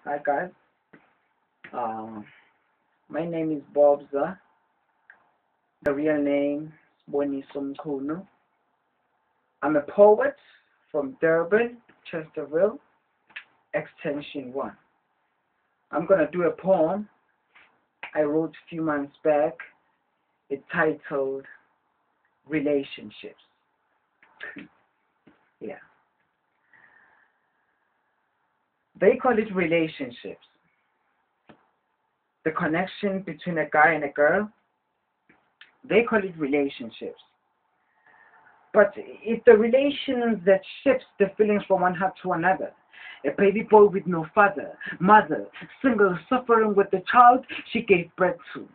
Hi guys, um, my name is Bobza. The real name is Boniso Mkunu. I'm a poet from Durban, Chesterville, Extension 1. I'm gonna do a poem I wrote a few months back. It's titled Relationships. Yeah, they call it relationships. The connection between a guy and a girl, they call it relationships. But it's the relations that shifts the feelings from one heart to another. A baby boy with no father, mother, single, suffering with the child she gave birth to.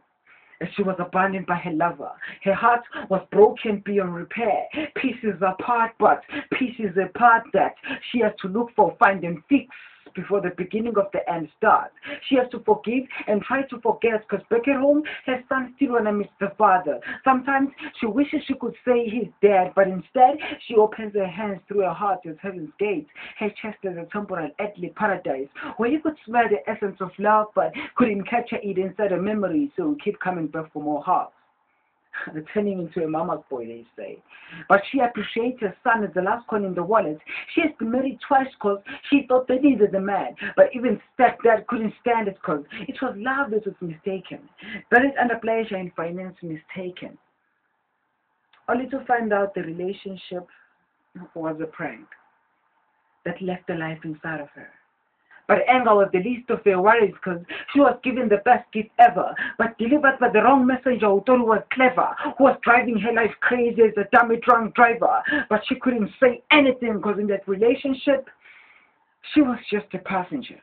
As she was abandoned by her lover. Her heart was broken beyond repair. Pieces apart, but pieces apart that she has to look for, find and fix before the beginning of the end starts. She has to forgive and try to forget because back at home, her son still wanna miss the father. Sometimes she wishes she could say he's dead, but instead she opens her hands through her heart as heaven's gate. Her chest is a temporal earthly paradise where you could smell the essence of love, but couldn't capture it inside a memory, so keep coming back for more hugs. Turning into a mama's boy, they say. But she appreciates her son as the last coin in the wallet. She has been married twice because she thought they needed a man. But even stepdad couldn't stand it because it was love that was mistaken. Buried under pleasure and finance mistaken. Only to find out the relationship was a prank that left the life inside of her. But anger was the least of her worries because she was given the best gift ever, but delivered by the wrong messenger who thought he was clever, who was driving her life crazy as a dummy drunk driver. But she couldn't say anything because in that relationship, she was just a passenger.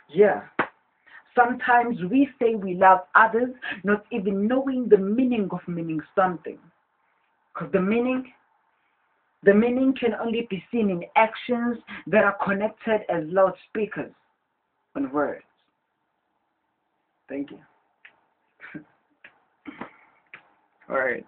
Yeah. Sometimes we say we love others, not even knowing the meaning of meaning something. Because the meaning can only be seen in actions that are connected as loudspeakers on words. Thank you. All right.